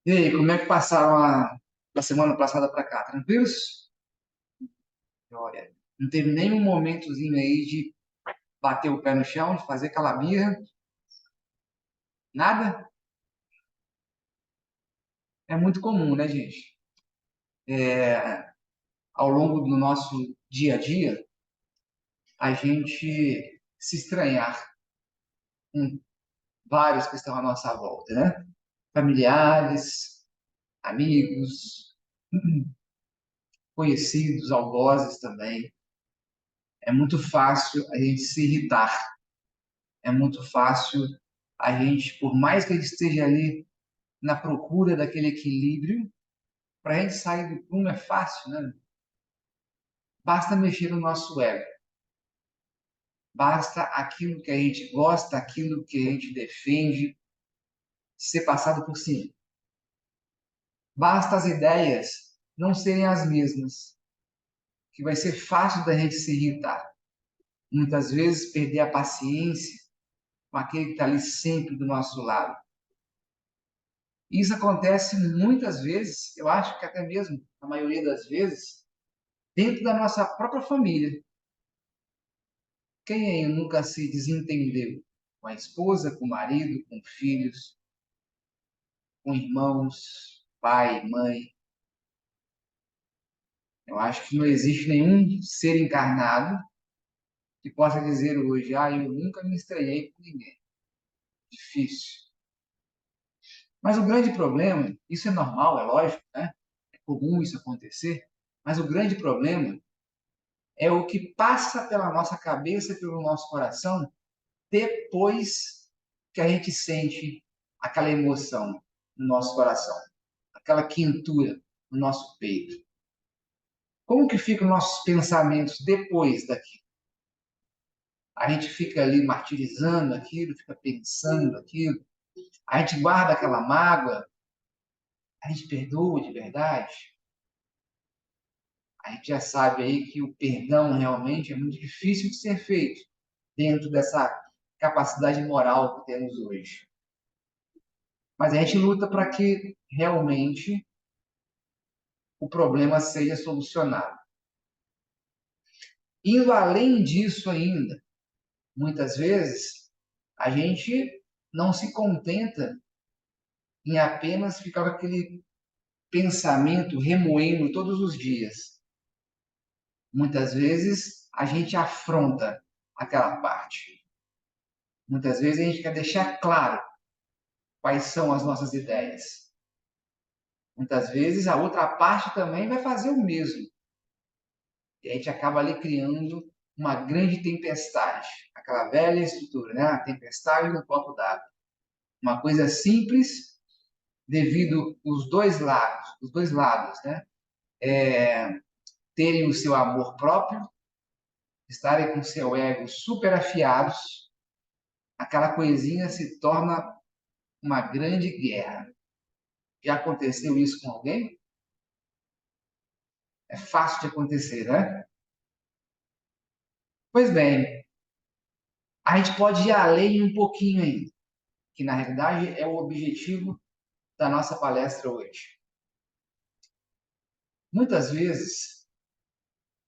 E aí, como é que passaram da semana passada para cá? Tranquilos? Olha, não teve nenhum momentozinho aí de bater o pé no chão, de fazer aquela birra, nada? É muito comum, né, gente? Ao longo do nosso dia a dia, a gente se estranhar com vários que estão à nossa volta, né? Familiares, amigos, conhecidos, algozes também. É muito fácil a gente se irritar, é muito fácil a gente, por mais que a gente esteja ali na procura daquele equilíbrio, para a gente sair do prumo é fácil, né? Basta mexer no nosso ego, basta aquilo que a gente gosta, aquilo que a gente defende, ser passado por cima. Basta as ideias não serem as mesmas, que vai ser fácil da gente se irritar. Muitas vezes perder a paciência com aquele que está ali sempre do nosso lado. Isso acontece muitas vezes, eu acho que até mesmo, a maioria das vezes, dentro da nossa própria família. Quem aí nunca se desentendeu com a esposa, com o marido, com filhos, com irmãos, pai, mãe? Eu acho que não existe nenhum ser encarnado que possa dizer hoje, eu nunca me estranhei com ninguém. Difícil. Mas o grande problema, isso é normal, é lógico, né? É comum isso acontecer, mas o grande problema é o que passa pela nossa cabeça, pelo nosso coração, depois que a gente sente aquela emoção no nosso coração, aquela quentura no nosso peito. Como que ficam nossos pensamentos depois daquilo? A gente fica ali martirizando aquilo, fica pensando aquilo, a gente guarda aquela mágoa, a gente perdoa de verdade. A gente já sabe aí que o perdão realmente é muito difícil de ser feito dentro dessa capacidade moral que temos hoje. Mas a gente luta para que realmente o problema seja solucionado. Indo além disso ainda, muitas vezes a gente não se contenta em apenas ficar com aquele pensamento remoendo todos os dias. Muitas vezes a gente afronta aquela parte. Muitas vezes a gente quer deixar claro quais são as nossas ideias. Muitas vezes a outra parte também vai fazer o mesmo. E a gente acaba ali criando uma grande tempestade. Aquela velha estrutura, né? A tempestade no copo d'água. Uma coisa simples, devido os dois lados, né? Terem o seu amor próprio, estarem com o seu ego super afiados, aquela coisinha se torna uma grande guerra. Já aconteceu isso com alguém? É fácil de acontecer, né? Pois bem, a gente pode ir além um pouquinho ainda, que na realidade é o objetivo da nossa palestra hoje. Muitas vezes,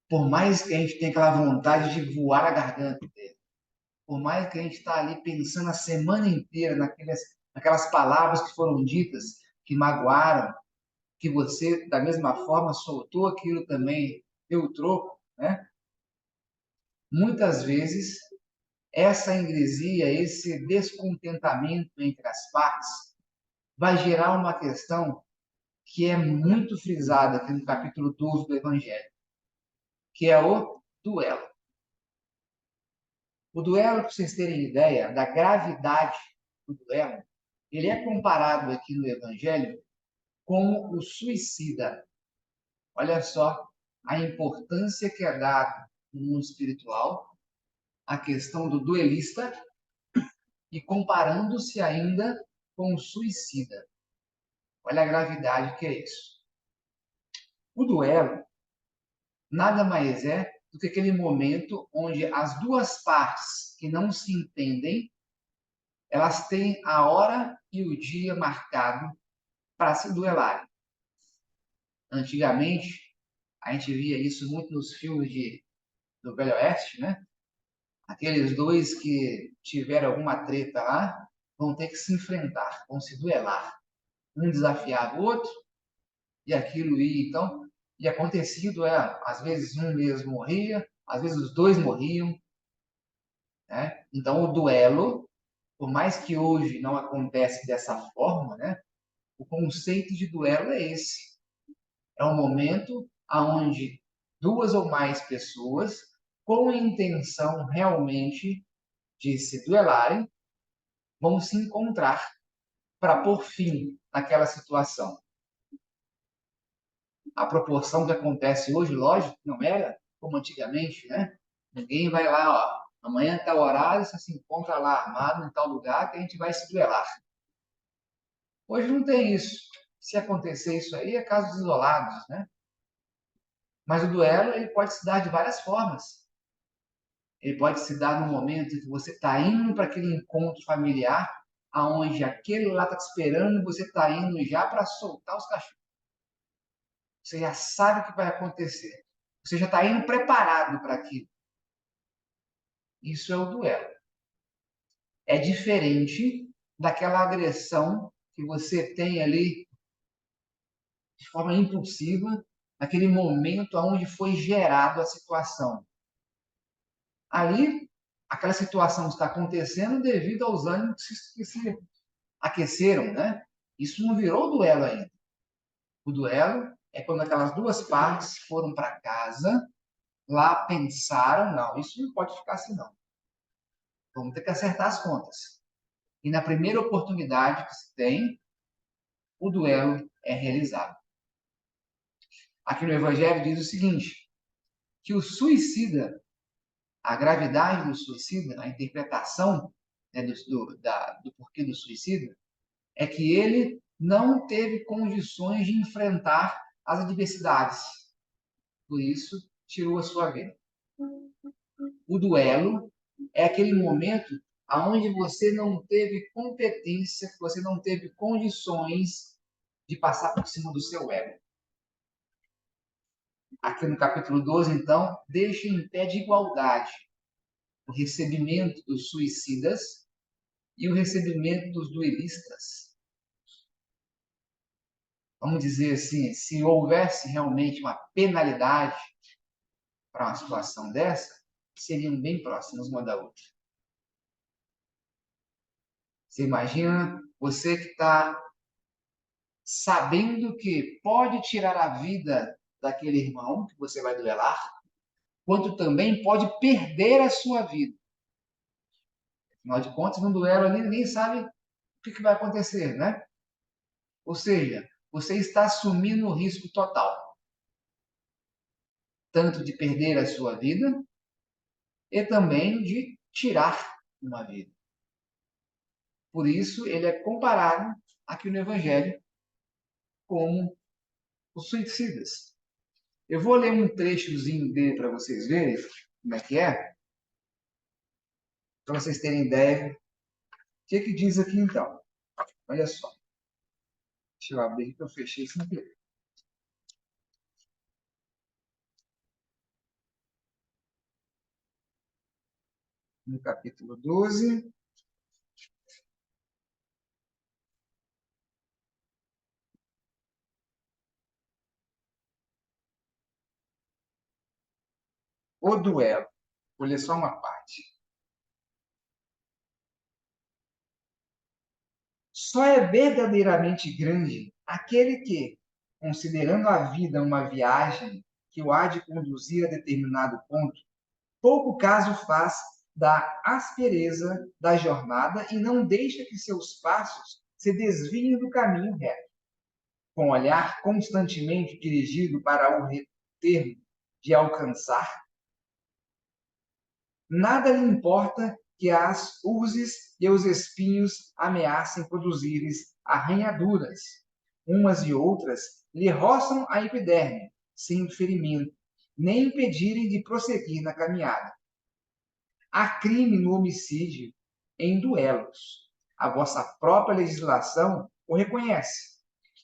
por mais que a gente tenha aquela vontade de voar a garganta dele, por mais que a gente está ali pensando a semana inteira naquelas palavras que foram ditas, que magoaram, que você, da mesma forma, soltou aquilo também, deu o troco, né? Muitas vezes, essa ingresia, esse descontentamento entre as partes, vai gerar uma questão que é muito frisada aqui no capítulo 12 do Evangelho, que é o duelo. O duelo, para vocês terem ideia da gravidade do duelo, ele é comparado aqui no Evangelho com o suicida. Olha só a importância que é dada no mundo espiritual, a questão do duelista e comparando-se ainda com o suicida. Olha a gravidade que é isso. O duelo nada mais é do que aquele momento onde as duas partes que não se entendem, elas têm a hora e o dia marcado para se duelarem. Antigamente, a gente via isso muito nos filmes do Velho Oeste, né? Aqueles dois que tiveram alguma treta lá vão ter que se enfrentar, vão se duelar. Um desafiava o outro e aquilo ia, então, e acontecido é, às vezes um mesmo morria, às vezes os dois morriam, né? Então o duelo, por mais que hoje não acontece dessa forma, né? O conceito de duelo é esse. É um momento onde duas ou mais pessoas, com a intenção realmente de se duelarem, vão se encontrar para pôr fim naquela situação. A proporção que acontece hoje, lógico, não era como antigamente, né? Ninguém vai lá, ó, amanhã tal horário, você se encontra lá armado em tal lugar que a gente vai se duelar. Hoje não tem isso. Se acontecer isso aí, é casos isolados, né? Mas o duelo ele pode se dar de várias formas. Ele pode se dar no momento em que você está indo para aquele encontro familiar, aonde aquele lá está te esperando e você está indo já para soltar os cachorros. Você já sabe o que vai acontecer. Você já está indo preparado para aquilo. Isso é o duelo. É diferente daquela agressão que você tem ali de forma impulsiva, naquele momento onde foi gerada a situação. Ali, aquela situação está acontecendo devido aos ânimos que se aqueceram, né? Isso não virou duelo ainda. O duelo é quando aquelas duas partes foram para casa, lá pensaram, não, isso não pode ficar assim não. Vamos ter que acertar as contas. E na primeira oportunidade que se tem, o duelo é realizado. Aqui no Evangelho diz o seguinte, que o suicida, a gravidade do suicida, a interpretação, né, do porquê do suicida, é que ele não teve condições de enfrentar as adversidades. Por isso, tirou a sua vida. O duelo é aquele momento onde você não teve competência, você não teve condições de passar por cima do seu ego. Aqui no capítulo 12, então, deixa em pé de igualdade o recebimento dos suicidas e o recebimento dos duelistas. Vamos dizer assim, se houvesse realmente uma penalidade para uma situação dessa, seriam bem próximas uma da outra. Você imagina você que está sabendo que pode tirar a vida daquele irmão que você vai duelar, quanto também pode perder a sua vida. Afinal de contas, no duelo ali, ninguém sabe o que vai acontecer, né? Ou seja, você está assumindo o risco total, tanto de perder a sua vida e também de tirar uma vida. Por isso, ele é comparado aqui no Evangelho como os suicidas. Eu vou ler um trechozinho dele para vocês verem como é, para vocês terem ideia. O que diz aqui então? Olha só. Deixa eu abrir que eu fechei sem querer. No capítulo 12. O duelo. Vou ler só uma parte. Só é verdadeiramente grande aquele que, considerando a vida uma viagem que o há de conduzir a determinado ponto, pouco caso faz da aspereza da jornada e não deixa que seus passos se desviem do caminho reto, com o olhar constantemente dirigido para o termo de alcançar. Nada lhe importa que as urzes e os espinhos ameacem produzir-lhes arranhaduras. Umas e outras lhe roçam a epiderme, sem ferimento, nem impedirem de prosseguir na caminhada. Há crime no homicídio em duelos. A vossa própria legislação o reconhece.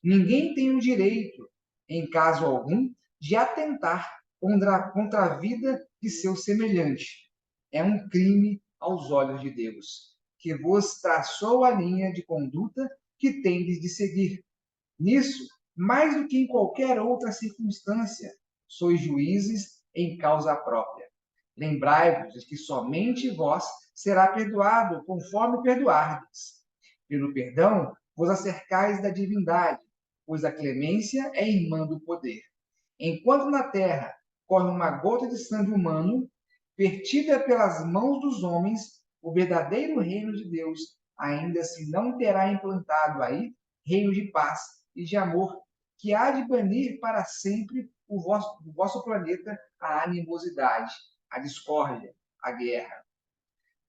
Ninguém tem o direito, em caso algum, de atentar contra a vida de seu semelhante. É um crime aos olhos de Deus, que vos traçou a linha de conduta que tendes de seguir. Nisso, mais do que em qualquer outra circunstância, sois juízes em causa própria. Lembrai-vos de que somente vós será perdoado conforme perdoardes. Pelo perdão, vos acercais da divindade, pois a clemência é irmã do poder. Enquanto na terra corre uma gota de sangue humano, vertida pelas mãos dos homens, o verdadeiro reino de Deus ainda se não terá implantado aí reino de paz e de amor, que há de banir para sempre do vosso planeta a animosidade, a discórdia, a guerra.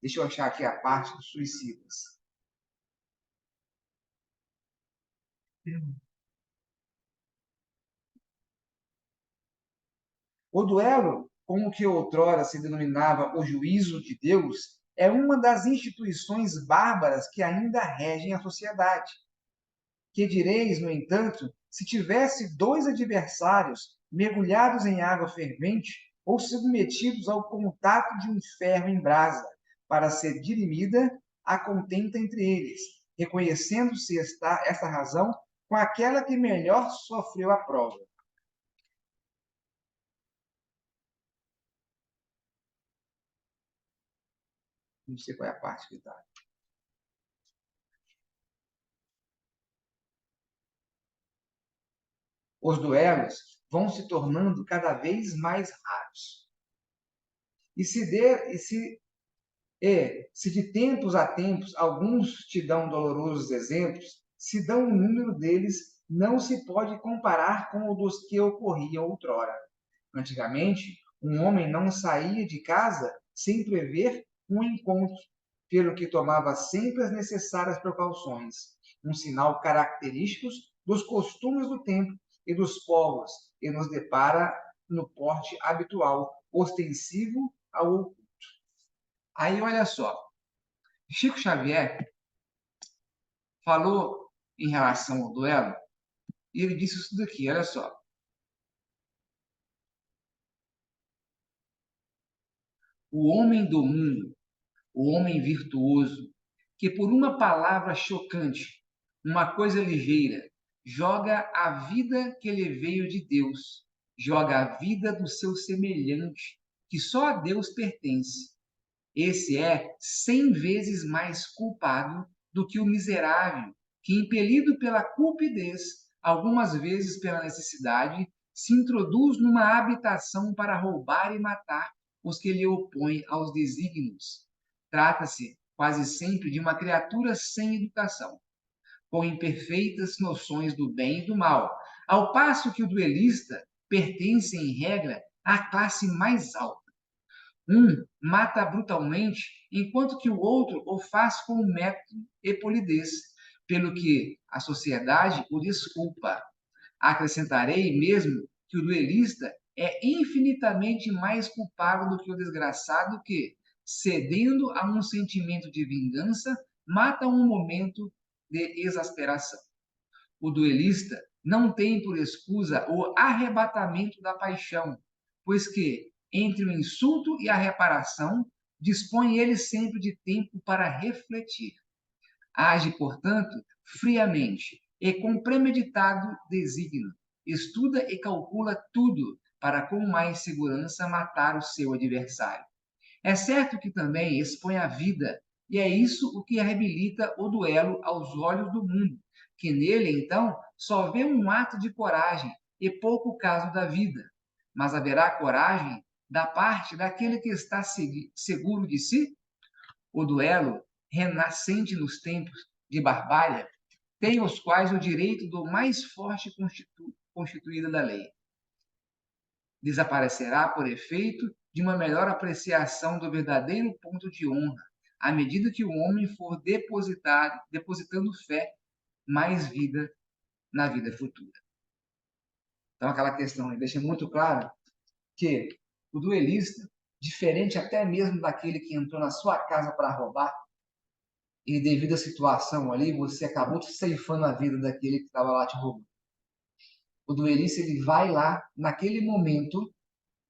Deixa eu achar aqui a parte dos suicidas. O duelo, como que outrora se denominava o juízo de Deus, é uma das instituições bárbaras que ainda regem a sociedade. Que direis, no entanto, se tivesse dois adversários mergulhados em água fervente ou submetidos ao contato de um ferro em brasa, para ser dirimida a contenta entre eles, reconhecendo-se esta razão com aquela que melhor sofreu a prova. Não sei qual é a parte que está. Os duelos vão se tornando cada vez mais raros. E se, de, e se se de tempos a tempos alguns te dão dolorosos exemplos, se dão o número deles, não se pode comparar com o dos que ocorriam outrora. Antigamente, um homem não saía de casa sem prever um encontro, pelo que tomava sempre as necessárias precauções, um sinal característico dos costumes do tempo e dos povos, e nos depara no porte habitual, ostensivo ao. Aí, olha só, Chico Xavier falou em relação ao duelo, e ele disse isso daqui, olha só. O homem do mundo, o homem virtuoso, que por uma palavra chocante, uma coisa ligeira, joga a vida que lhe veio de Deus, joga a vida do seu semelhante, que só a Deus pertence. Esse é 100 vezes mais culpado do que o miserável, que, impelido pela cupidez, algumas vezes pela necessidade, se introduz numa habitação para roubar e matar os que lhe opõem aos desígnios. Trata-se quase sempre de uma criatura sem educação, com imperfeitas noções do bem e do mal, ao passo que o duelista pertence, em regra, à classe mais alta. Um mata brutalmente, enquanto que o outro o faz com método e polidez, pelo que a sociedade o desculpa. Acrescentarei mesmo que o duelista é infinitamente mais culpado do que o desgraçado que, cedendo a um sentimento de vingança, mata um momento de exasperação. O duelista não tem por escusa o arrebatamento da paixão, pois que, entre o insulto e a reparação, dispõe ele sempre de tempo para refletir. Age, portanto, friamente e com premeditado desígnio. Estuda e calcula tudo para, com mais segurança, matar o seu adversário. É certo que também expõe a vida, e é isso o que reabilita o duelo aos olhos do mundo, que nele, então, só vê um ato de coragem e pouco caso da vida. Mas haverá coragem da parte daquele que está seguro de si? O duelo, renascente nos tempos de barbárie, tem os quais o direito do mais forte constituído da lei. Desaparecerá por efeito de uma melhor apreciação do verdadeiro ponto de honra, à medida que o homem for depositando fé, mais vida na vida futura. Então, aquela questão deixa muito claro que o duelista, diferente até mesmo daquele que entrou na sua casa para roubar, e devido à situação ali, você acabou ceifando a vida daquele que estava lá te roubando. O duelista, ele vai lá, naquele momento,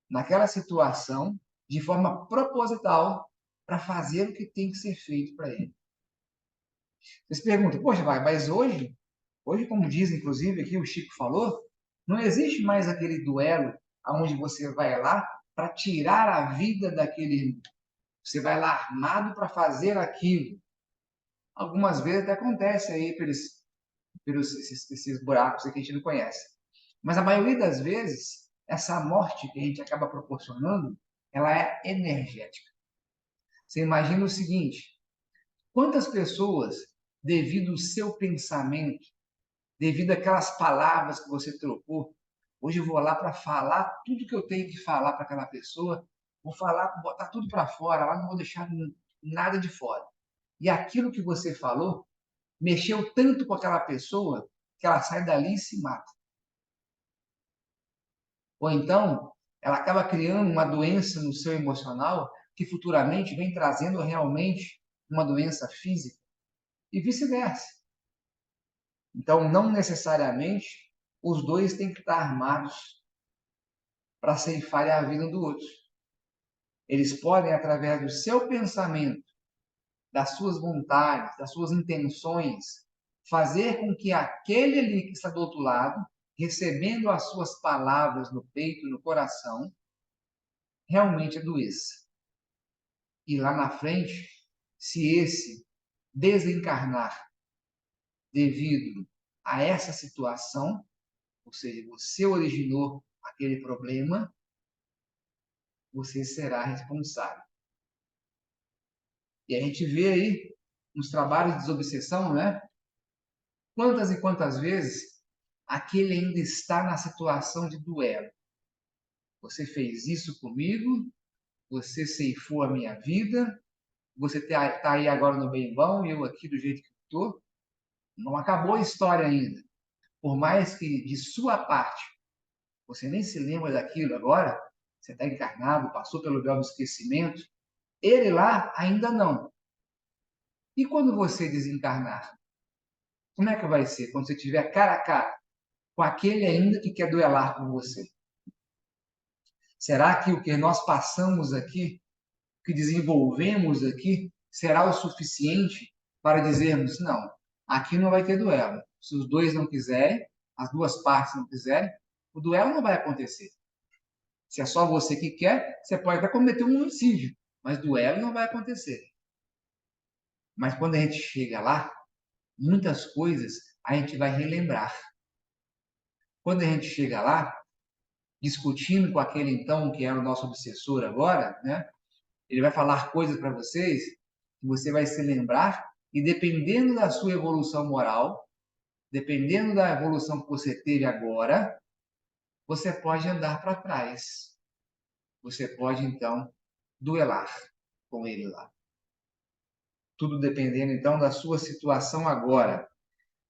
naquela situação, de forma proposital, para fazer o que tem que ser feito para ele. Você se pergunta, poxa, mas hoje, como diz inclusive aqui o Chico falou, não existe mais aquele duelo onde você vai lá para tirar a vida daquele irmão. Você vai lá armado para fazer aquilo. Algumas vezes até acontece aí pelos esses buracos que a gente não conhece. Mas a maioria das vezes, essa morte que a gente acaba proporcionando, ela é energética. Você imagina o seguinte: quantas pessoas, devido ao seu pensamento, devido àquelas palavras que você trocou, hoje eu vou lá para falar tudo que eu tenho que falar para aquela pessoa, vou falar, botar tudo para fora, lá não vou deixar nada de fora. E aquilo que você falou mexeu tanto com aquela pessoa que ela sai dali e se mata. Ou então, ela acaba criando uma doença no seu emocional que futuramente vem trazendo realmente uma doença física e vice-versa. Então, não necessariamente os dois têm que estar armados para ceifar a vida um do outro. Eles podem, através do seu pensamento, das suas vontades, das suas intenções, fazer com que aquele ali que está do outro lado, recebendo as suas palavras no peito, no coração, realmente adoeça. E lá na frente, se esse desencarnar devido a essa situação, ou seja, você originou aquele problema, você será responsável. E a gente vê aí nos trabalhos de desobsessão, né? Quantas e quantas vezes aquele ainda está na situação de duelo. Você fez isso comigo, você ceifou a minha vida, você está aí agora no bem bom e eu aqui do jeito que estou. Não acabou a história ainda. Por mais que de sua parte você nem se lembra daquilo agora, você está encarnado, passou pelo véu do esquecimento, ele lá ainda não. E quando você desencarnar? Como é que vai ser? Quando você estiver cara a cara com aquele ainda que quer duelar com você? Será que o que nós passamos aqui, o que desenvolvemos aqui, será o suficiente para dizermos, não, aqui não vai ter duelo. Se os dois não quiserem, as duas partes não quiserem, o duelo não vai acontecer. Se é só você que quer, você pode até cometer um homicídio, mas duelo não vai acontecer. Mas quando a gente chega lá, muitas coisas a gente vai relembrar. Quando a gente chega lá, discutindo com aquele então que era o nosso obsessor agora, né? Ele vai falar coisas para vocês que você vai se lembrar e dependendo da sua evolução moral, dependendo da evolução que você teve agora, você pode andar para trás. Você pode então duelar com ele lá. Tudo dependendo então da sua situação agora.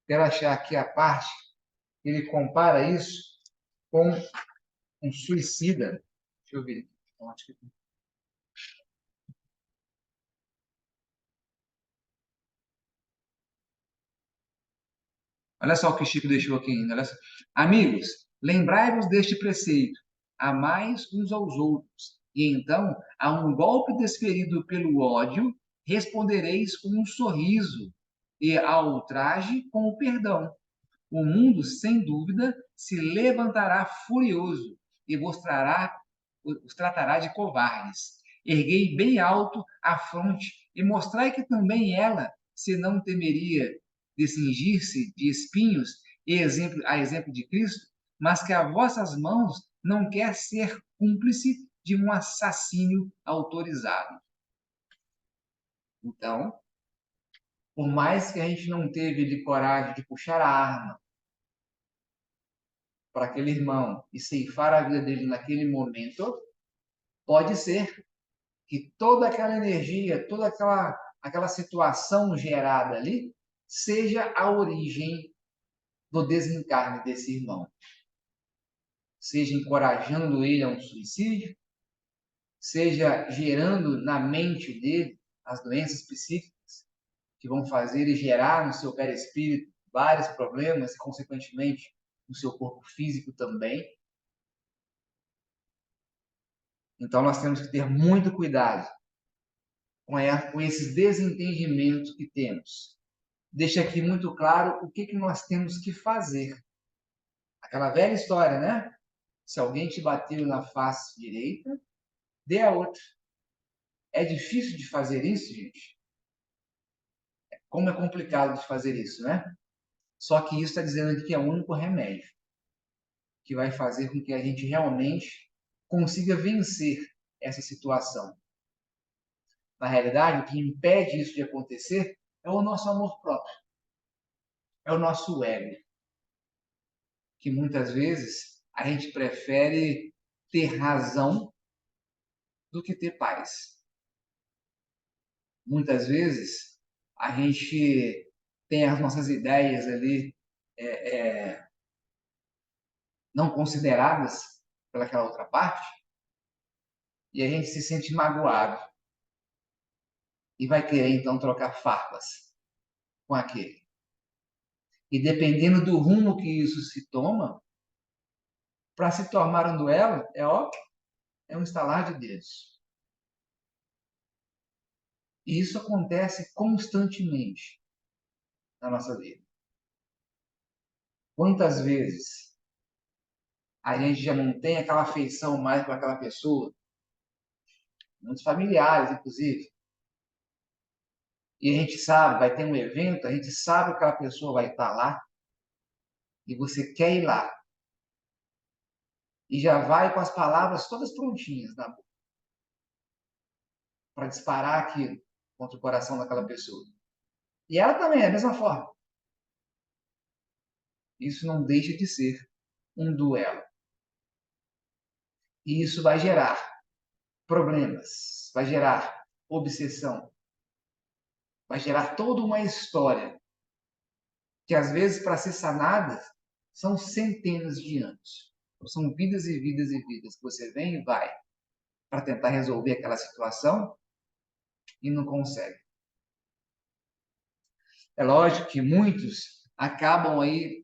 Quero achar aqui a parte que ele compara isso com um suicida. Deixa eu ver. Olha só o que o Chico deixou aqui ainda. Olha só. Amigos, lembrai-vos deste preceito: amais uns aos outros. E então, a um golpe desferido pelo ódio, respondereis com um sorriso, e ao ultraje com o perdão. O mundo, sem dúvida, se levantará furioso e os tratará de covardes. Erguei bem alto a fronte e mostrai que também ela, se não temeria de cingir-se de espinhos a exemplo de Cristo, mas que a vossas mãos não quer ser cúmplice de um assassínio autorizado. Então, por mais que a gente não teve de coragem de puxar a arma para aquele irmão e ceifar a vida dele naquele momento, pode ser que toda aquela energia, toda aquela situação gerada ali, seja a origem do desencarne desse irmão. Seja encorajando ele a um suicídio, seja gerando na mente dele as doenças psíquicas, que vão fazer e gerar no seu perispírito vários problemas e, consequentemente, no seu corpo físico também. Então, nós temos que ter muito cuidado com esses desentendimentos que temos. Deixa aqui muito claro o que nós temos que fazer. Aquela velha história, né? Se alguém te bateu na face direita, dê a outra. É difícil de fazer isso, gente? Como é complicado de fazer isso, né? Só que isso está dizendo aqui que é o único remédio que vai fazer com que a gente realmente consiga vencer essa situação. Na realidade, o que impede isso de acontecer é o nosso amor próprio, é o nosso ego, que muitas vezes a gente prefere ter razão do que ter paz. Muitas vezes a gente tem as nossas ideias ali não consideradas pelaquela outra parte e a gente se sente magoado e vai querer então trocar farpas com aquele. E dependendo do rumo que isso se toma, para se tornar um duelo, é um estalar de dedos. E isso acontece constantemente na nossa vida. Quantas vezes a gente já não tem aquela afeição mais para aquela pessoa, muitos familiares, inclusive, e a gente sabe, vai ter um evento, a gente sabe que aquela pessoa vai estar lá, e você quer ir lá, e já vai com as palavras todas prontinhas na boca, para disparar aquilo contra o coração daquela pessoa. E ela também é da mesma forma. Isso não deixa de ser um duelo. E isso vai gerar problemas, vai gerar obsessão, vai gerar toda uma história que, às vezes, para ser sanada, são centenas de anos. São vidas e vidas e vidas que você vem e vai para tentar resolver aquela situação e não consegue. É lógico que muitos acabam aí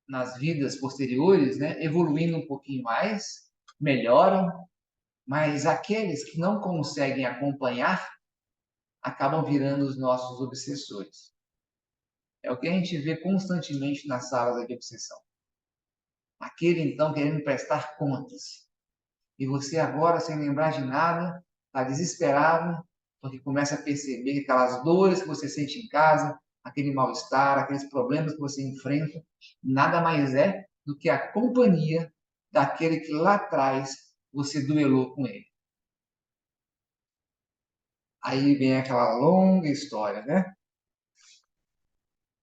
nas vidas posteriores, né, evoluindo um pouquinho mais, melhoram, mas aqueles que não conseguem acompanhar acabam virando os nossos obsessores. É o que a gente vê constantemente nas salas de obsessão. Aquele, então, querendo prestar contas. E você agora, sem lembrar de nada, está desesperado, porque começa a perceber aquelas dores que você sente em casa, aquele mal-estar, aqueles problemas que você enfrenta, nada mais é do que a companhia daquele que lá atrás você duelou com ele. Aí vem aquela longa história, né?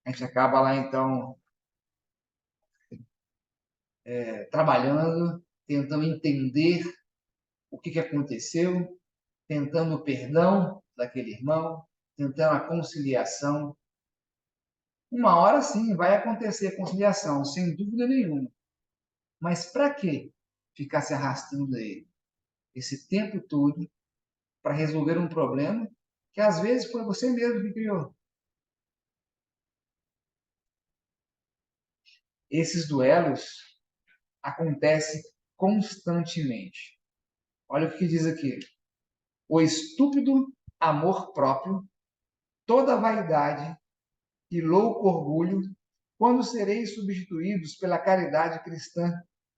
A gente acaba lá, então, trabalhando, tentando entender o que aconteceu, tentando o perdão daquele irmão, tentando a conciliação. Uma hora sim vai acontecer a conciliação, sem dúvida nenhuma. Mas para que ficar se arrastando aí esse tempo todo para resolver um problema que às vezes foi você mesmo que criou? Esses duelos acontecem constantemente. Olha o que diz aqui. O estúpido amor próprio, toda vaidade e louco orgulho, quando sereis substituídos pela caridade cristã,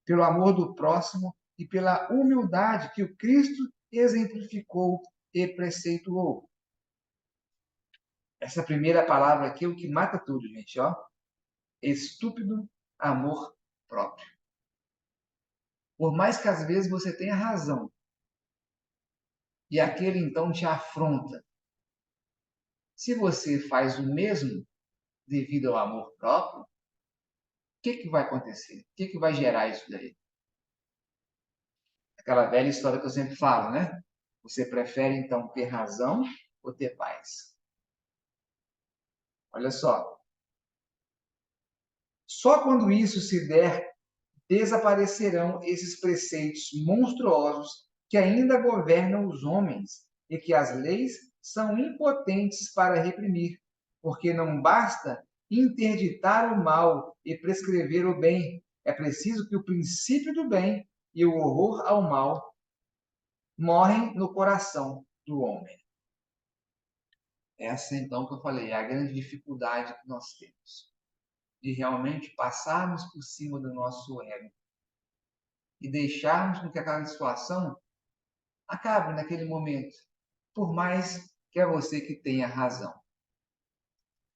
pelo amor do próximo e pela humildade que o Cristo exemplificou e preceituou. Essa primeira palavra aqui é o que mata tudo, gente, ó. Estúpido amor próprio. Por mais que às vezes você tenha razão, e aquele então te afronta, se você faz o mesmo devido ao amor próprio, o que vai acontecer? O que vai gerar isso daí? Aquela velha história que eu sempre falo, né? Você prefere então ter razão ou ter paz? Olha só. Só quando isso se der, desaparecerão esses preceitos monstruosos que ainda governam os homens e que as leis são impotentes para reprimir, porque não basta interditar o mal e prescrever o bem. É preciso que o princípio do bem e o horror ao mal morrem no coração do homem. Essa, então, que eu falei, é a grande dificuldade que nós temos, de realmente passarmos por cima do nosso ego e deixarmos com que aquela situação acabe naquele momento, por mais que é você que tenha razão.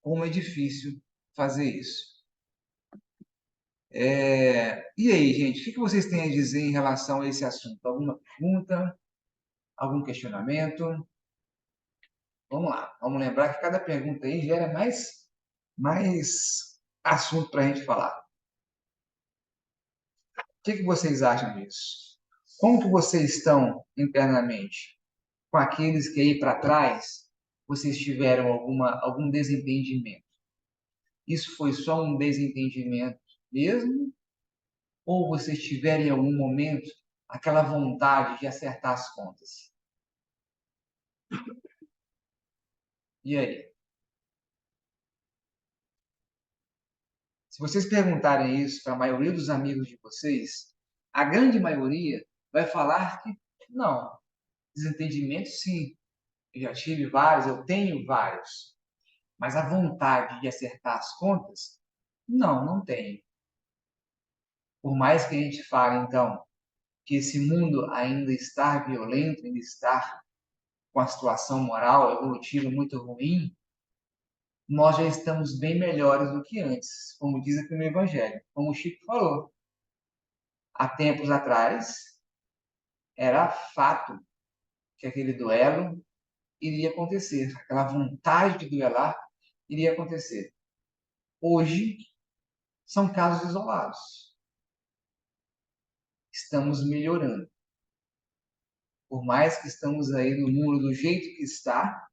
Como é difícil fazer isso. E aí, gente, o que vocês têm a dizer em relação a esse assunto? Alguma pergunta? Algum questionamento? Vamos lá, vamos lembrar que cada pergunta aí gera mais assunto para a gente falar. O que vocês acham disso? Como que vocês estão internamente? Com aqueles que aí para trás vocês tiveram algum desentendimento? Isso foi só um desentendimento mesmo? Ou vocês tiveram em algum momento aquela vontade de acertar as contas? E aí? Se vocês perguntarem isso para a maioria dos amigos de vocês, a grande maioria vai falar que não. Desentendimento, sim. Eu já tive vários, eu tenho vários. Mas a vontade de acertar as contas, não tenho. Por mais que a gente fale, então, que esse mundo ainda está violento, ainda está com a situação moral, evolutiva muito ruim, nós já estamos bem melhores do que antes, como diz aqui no Evangelho. Como o Chico falou, há tempos atrás, era fato que aquele duelo iria acontecer, aquela vontade de duelar iria acontecer. Hoje, são casos isolados. Estamos melhorando. Por mais que estamos aí no mundo do jeito que está,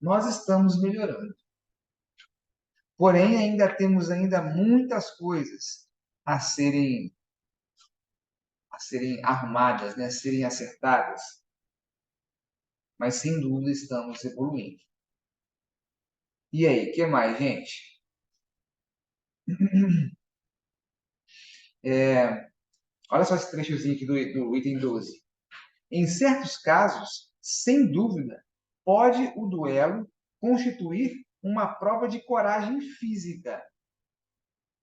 nós estamos melhorando. Porém, ainda temos muitas coisas a serem arrumadas, né? A serem acertadas. Mas, sem dúvida, estamos evoluindo. E aí, o que mais, gente? Olha só esse trechozinho aqui do item 12. Em certos casos, sem dúvida, pode o duelo constituir uma prova de coragem física,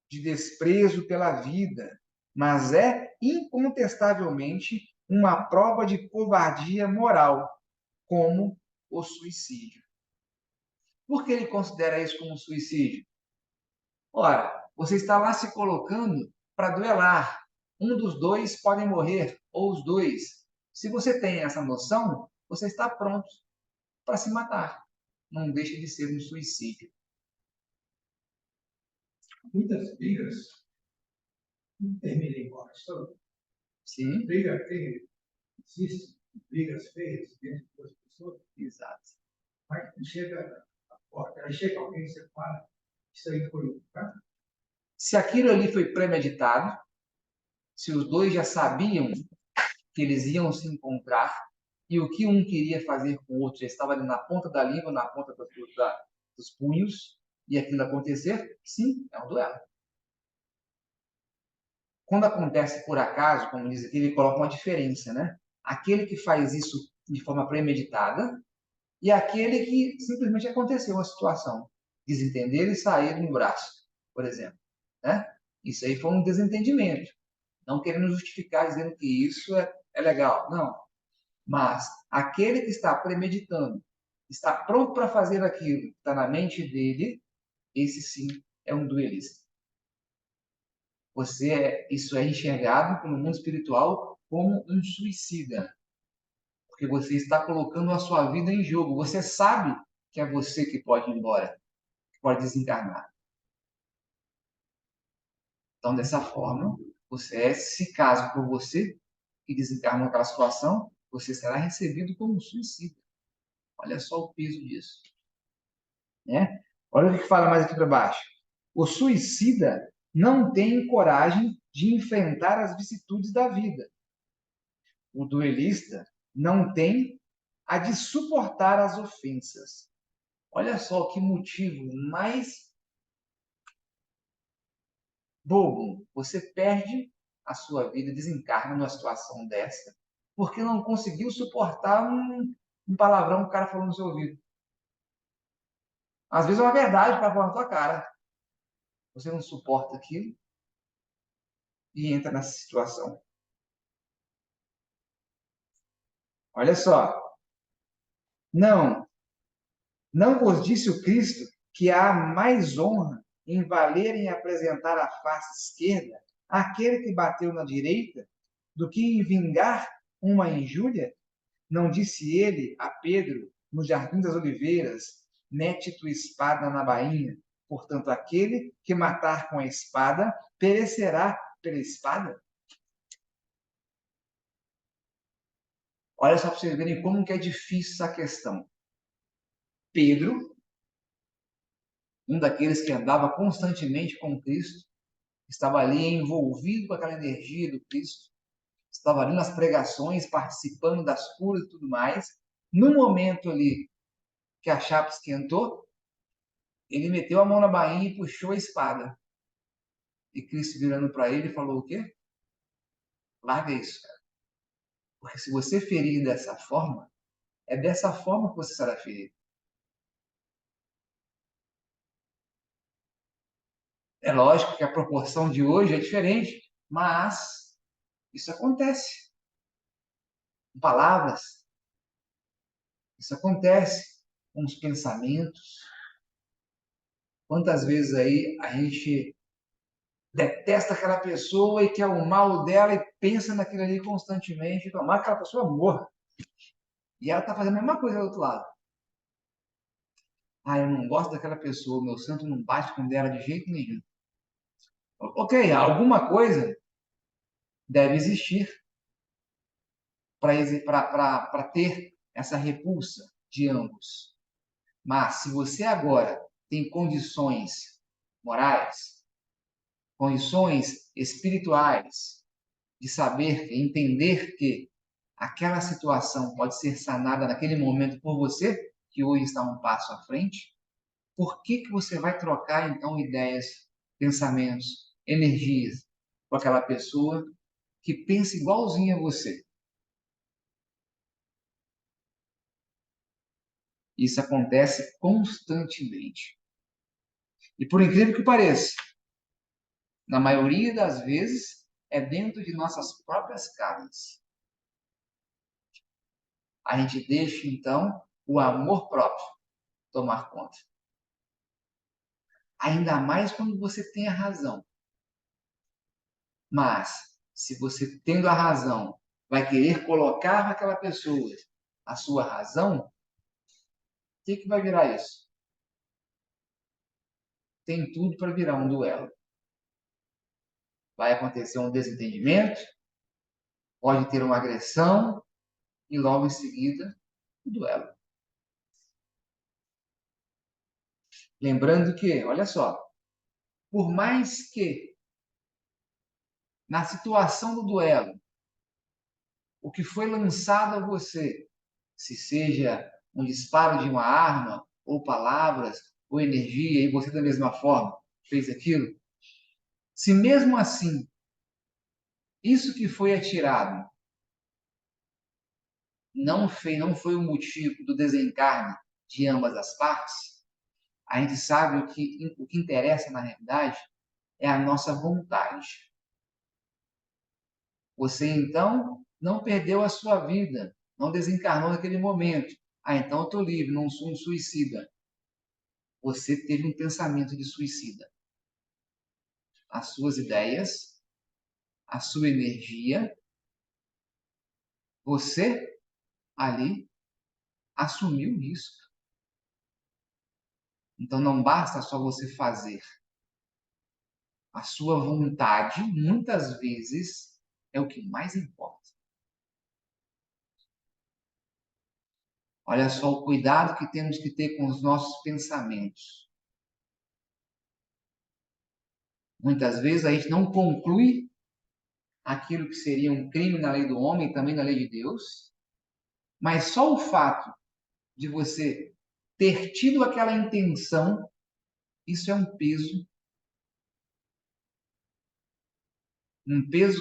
de desprezo pela vida, mas é incontestavelmente uma prova de covardia moral, como o suicídio. Por que ele considera isso como suicídio? Ora, você está lá se colocando para duelar. Um dos dois pode morrer, ou os dois. Se você tem essa noção, você está pronto para se matar. Não deixa de ser um suicídio. Muitas brigas não terminam em morte. Sim. Existem brigas feias dentro das pessoas. Exato. Mas chega a porta, aí chega alguém e você fala, isso aí foi. Tá? Se aquilo ali foi premeditado, se os dois já sabiam que eles iam se encontrar e o que um queria fazer com o outro já estava ali na ponta da língua, na ponta dos punhos, e aquilo acontecer, sim, é um duelo. Quando acontece por acaso, como diz aqui, ele coloca uma diferença, né? Aquele que faz isso de forma premeditada e aquele que simplesmente aconteceu uma situação, desentender e sair no braço, por exemplo, né? Isso aí foi um desentendimento. Não querendo justificar dizendo que isso é legal, não. Mas aquele que está premeditando, está pronto para fazer aquilo que está na mente dele, esse sim é um duelista. Isso é enxergado no mundo espiritual como um suicida, porque você está colocando a sua vida em jogo. Você sabe que é você que pode ir embora, que pode desencarnar. Então, dessa forma, se caso por você que desencarnou naquela situação, você será recebido como um suicida. Olha só o peso disso. Né? Olha o que fala mais aqui para baixo. O suicida não tem coragem de enfrentar as vicissitudes da vida. O duelista não tem a de suportar as ofensas. Olha só que motivo mais bobo. Você perde a sua vida, desencarna numa situação dessa, porque não conseguiu suportar um palavrão que o cara falou no seu ouvido. Às vezes é uma verdade para falar na tua cara. Você não suporta aquilo e entra nessa situação. Olha só. Não, não vos disse o Cristo que há mais honra em valer em apresentar a face esquerda àquele que bateu na direita do que em vingar uma injúria? Não disse ele a Pedro no Jardim das Oliveiras: mete tua espada na bainha, portanto, aquele que matar com a espada perecerá pela espada? Olha só para vocês verem como que é difícil essa questão. Pedro, um daqueles que andava constantemente com Cristo, estava ali envolvido com aquela energia do Cristo, estava ali nas pregações, participando das curas e tudo mais. No momento ali que a chapa esquentou, ele meteu a mão na bainha e puxou a espada. E Cristo virando para ele falou o quê? Larga isso, cara. Porque se você ferir dessa forma, é dessa forma que você será ferido. É lógico que a proporção de hoje é diferente, mas isso acontece com palavras, isso acontece com os pensamentos. Quantas vezes aí a gente detesta aquela pessoa e quer o mal dela e pensa naquilo ali constantemente, e tomar que aquela pessoa morra. E ela está fazendo a mesma coisa do outro lado. Ah, eu não gosto daquela pessoa, meu santo não bate com dela de jeito nenhum. Ok, alguma coisa deve existir para ter essa repulsa de ambos. Mas se você agora tem condições morais, condições espirituais, de saber, entender que aquela situação pode ser sanada naquele momento por você, que hoje está um passo à frente, por que você vai trocar então ideias, pensamentos, energias com aquela pessoa que pensa igualzinho a você? Isso acontece constantemente. E por incrível que pareça, na maioria das vezes é dentro de nossas próprias casas. A gente deixa então o amor próprio tomar conta. Ainda mais quando você tem a razão. Mas, se você tendo a razão, vai querer colocar naquela pessoa a sua razão, o que vai virar isso? Tem tudo para virar um duelo. Vai acontecer um desentendimento, pode ter uma agressão e logo em seguida o duelo. Lembrando que, olha só, por mais que na situação do duelo, o que foi lançado a você, se seja um disparo de uma arma, ou palavras, ou energia, e você da mesma forma fez aquilo, se mesmo assim isso que foi atirado não foi o motivo do desencarne de ambas as partes, a gente sabe o que interessa na realidade é a nossa vontade. Você então não perdeu a sua vida, não desencarnou naquele momento. Ah, então eu estou livre, não sou um suicida. Você teve um pensamento de suicida. As suas ideias, a sua energia, você ali assumiu o risco. Então não basta só você fazer. A sua vontade, muitas vezes, é o que mais importa. Olha só o cuidado que temos que ter com os nossos pensamentos. Muitas vezes a gente não conclui aquilo que seria um crime na lei do homem e também na lei de Deus, Mas só o fato de você ter tido aquela intenção, isso é um peso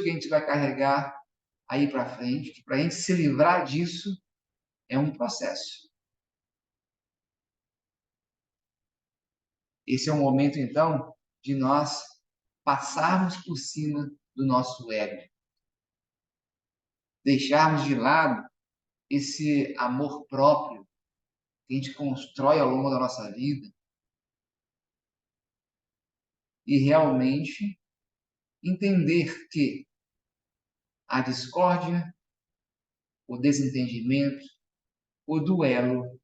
que a gente vai carregar aí para frente, que para a gente se livrar disso é um processo. Esse é o momento, então, de nós passarmos por cima do nosso ego, deixarmos de lado esse amor próprio que a gente constrói ao longo da nossa vida e realmente entender que a discórdia, o desentendimento, o duelo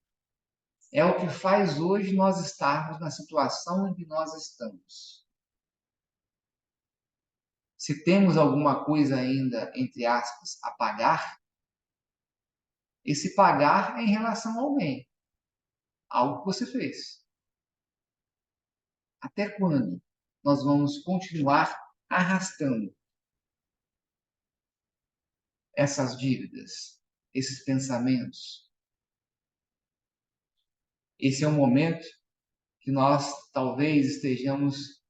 é o que faz hoje nós estarmos na situação em que nós estamos. Se temos alguma coisa ainda, entre aspas, a pagar, esse pagar é em relação a alguém, algo que você fez. Até quando nós vamos continuar arrastando essas dívidas, esses pensamentos? Esse é um momento que nós talvez estejamos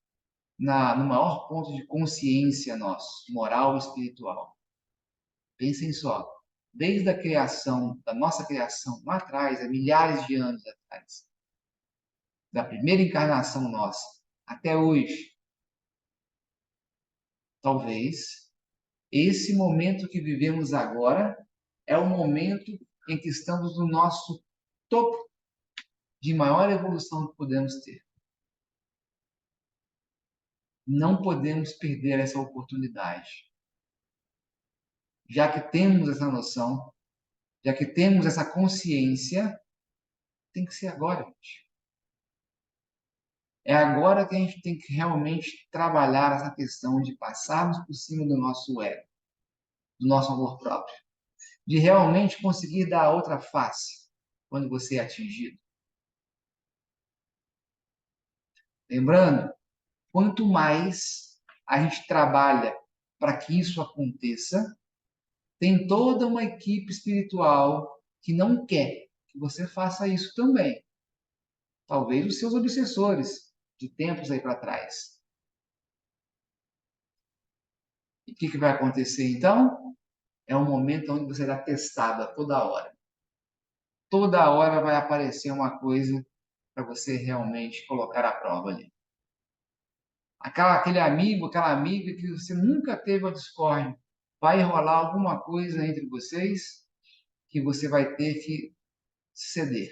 no maior ponto de consciência nosso, moral e espiritual. Pensem só, desde a criação, da nossa criação lá atrás, há milhares de anos atrás, da primeira encarnação nossa, até hoje, talvez esse momento que vivemos agora é o momento em que estamos no nosso topo de maior evolução que podemos ter. Não podemos perder essa oportunidade. Já que temos essa noção, já que temos essa consciência, tem que ser agora, gente. É agora que a gente tem que realmente trabalhar essa questão de passarmos por cima do nosso ego, do nosso amor próprio, de realmente conseguir dar a outra face quando você é atingido. Lembrando, quanto mais a gente trabalha para que isso aconteça, tem toda uma equipe espiritual que não quer que você faça isso também. Talvez os seus obsessores de tempos aí para trás. E o que vai acontecer então? É um momento onde você está testado a toda hora. Toda hora vai aparecer uma coisa para você realmente colocar à prova ali. Aquele amigo, aquela amiga que você nunca teve uma discórdia, vai rolar alguma coisa entre vocês que você vai ter que ceder.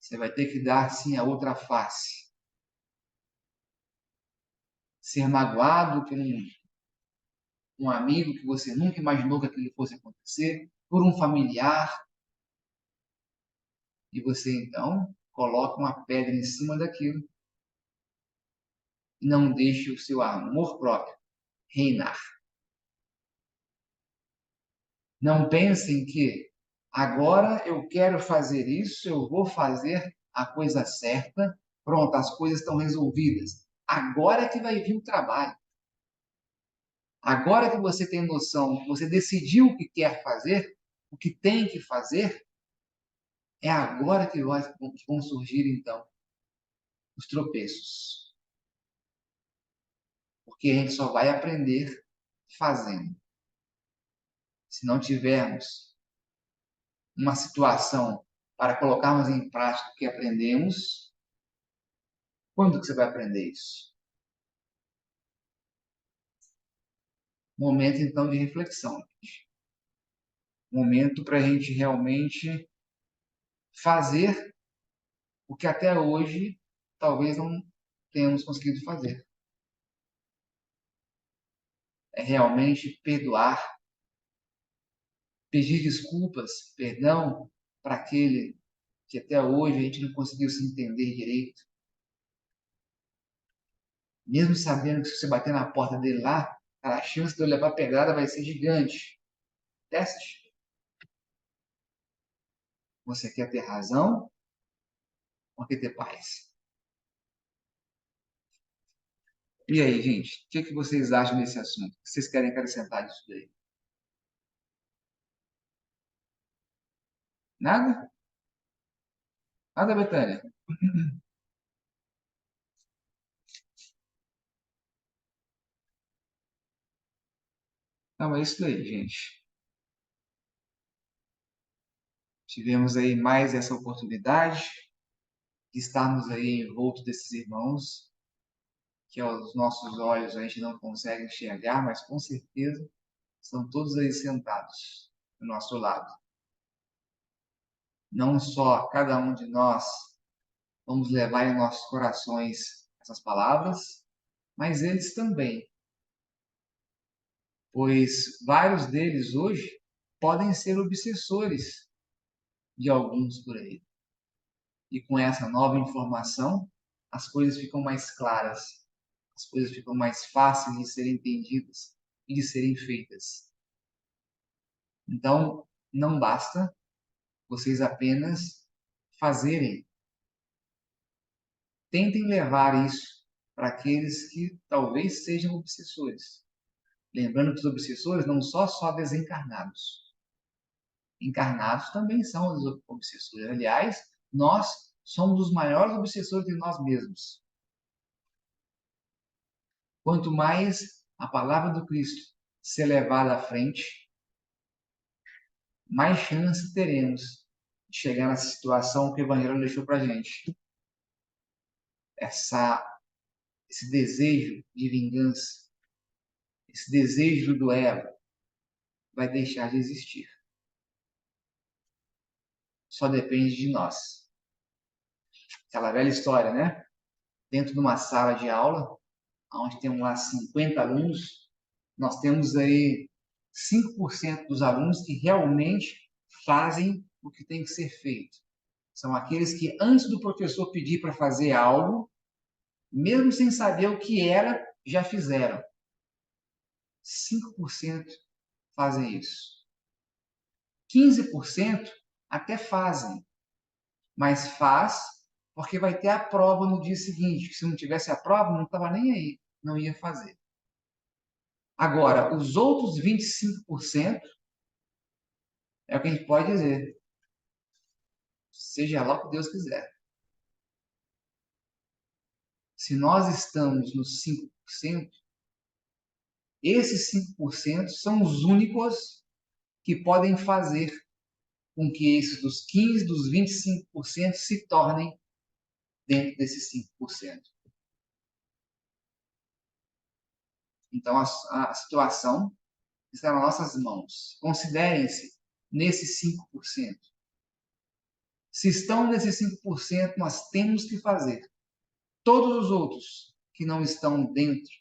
Você vai ter que dar, sim, a outra face. Ser magoado por um amigo que você nunca imaginou que aquilo fosse acontecer, por um familiar, e você, então, coloca uma pedra em cima daquilo e não deixe o seu amor próprio reinar. Não pensem que agora eu quero fazer isso, eu vou fazer a coisa certa, pronto, as coisas estão resolvidas. Agora é que vai vir o trabalho. Agora que você tem noção, que você decidiu o que quer fazer, o que tem que fazer, é agora que vão surgir, então, os tropeços. Porque a gente só vai aprender fazendo. Se não tivermos uma situação para colocarmos em prática o que aprendemos, quando que você vai aprender isso? Momento, então, de reflexão. Momento para a gente realmente fazer o que até hoje talvez não tenhamos conseguido fazer. É realmente perdoar, pedir desculpas, perdão para aquele que até hoje a gente não conseguiu se entender direito. Mesmo sabendo que se você bater na porta dele lá, a chance de eu levar pedrada vai ser gigante. Teste. Você quer ter razão ou quer ter paz? E aí, gente, o que vocês acham desse assunto? O que vocês querem acrescentar disso daí? Nada? Nada, Betânia? Não, é isso aí, gente. Tivemos aí mais essa oportunidade de estarmos aí envolto desses irmãos, que aos nossos olhos a gente não consegue enxergar, mas com certeza estão todos aí sentados do nosso lado. Não só cada um de nós vamos levar em nossos corações essas palavras, mas eles também, pois vários deles hoje podem ser obsessores de alguns por aí. E com essa nova informação, as coisas ficam mais claras, as coisas ficam mais fáceis de serem entendidas e de serem feitas. Então, não basta vocês apenas fazerem. Tentem levar isso para aqueles que talvez sejam obsessores. Lembrando que os obsessores não são só desencarnados. Encarnados também são os obsessores. Aliás, nós somos os maiores obsessores de nós mesmos. Quanto mais a palavra do Cristo ser levada à frente, mais chance teremos de chegar nessa situação que o Evangelho deixou para a gente. Esse desejo de vingança, esse desejo do duelo, vai deixar de existir. Só depende de nós. Aquela velha história, né? Dentro de uma sala de aula, onde tem lá 50 alunos, nós temos aí 5% dos alunos que realmente fazem o que tem que ser feito. São aqueles que, antes do professor pedir para fazer algo, mesmo sem saber o que era, já fizeram. 5% fazem isso. 15% até fazem, mas faz porque vai ter a prova no dia seguinte. Se não tivesse a prova, não estava nem aí, não ia fazer. Agora, os outros 25% é o que a gente pode dizer. Seja lá o que Deus quiser. Se nós estamos nos 5%, esses 5% são os únicos que podem fazer com que esses dos 15%, dos 25% se tornem dentro desses 5%. Então, a situação está nas nossas mãos. Considerem-se nesses 5%. Se estão nesses 5%, nós temos que fazer. Todos os outros que não estão dentro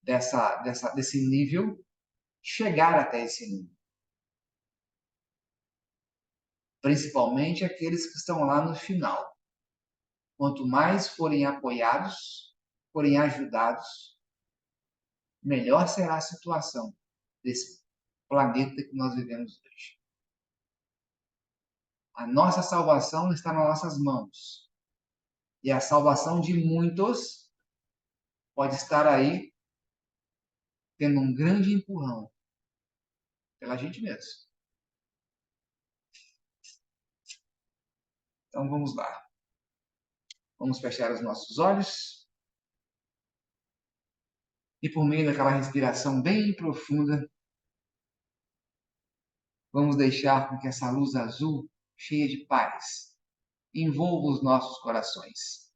desse nível, chegar até esse nível. Principalmente aqueles que estão lá no final. Quanto mais forem apoiados, forem ajudados, melhor será a situação desse planeta que nós vivemos hoje. A nossa salvação está nas nossas mãos. E a salvação de muitos pode estar aí tendo um grande empurrão pela gente mesmo. Então vamos lá. Vamos fechar os nossos olhos. E por meio daquela respiração bem profunda, vamos deixar com que essa luz azul, cheia de paz, envolva os nossos corações.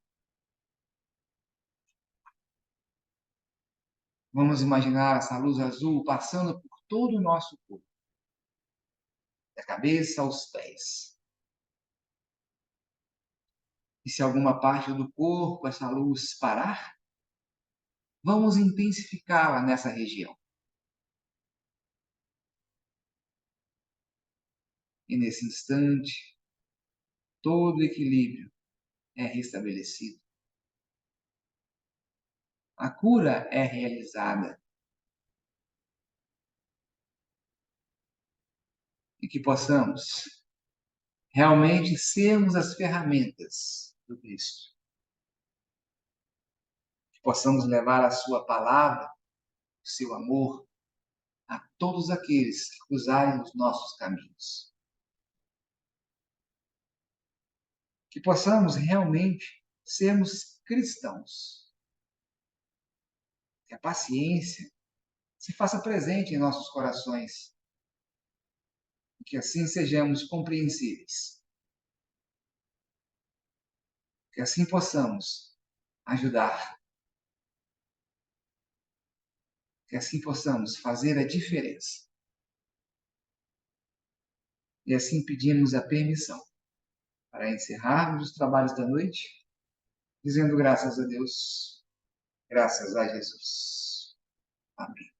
Vamos imaginar essa luz azul passando por todo o nosso corpo, da cabeça aos pés. E se alguma parte do corpo essa luz parar, vamos intensificá-la nessa região. E nesse instante, todo o equilíbrio é restabelecido. A cura é realizada. E que possamos realmente sermos as ferramentas do Cristo. Que possamos levar a sua palavra, o seu amor, a todos aqueles que cruzarem os nossos caminhos. que possamos realmente sermos cristãos. Que a paciência se faça presente em nossos corações. E que assim sejamos compreensíveis. Que assim possamos ajudar. Que assim possamos fazer a diferença. E assim pedimos a permissão para encerrarmos os trabalhos da noite, dizendo graças a Deus, graças a Jesus. Amém.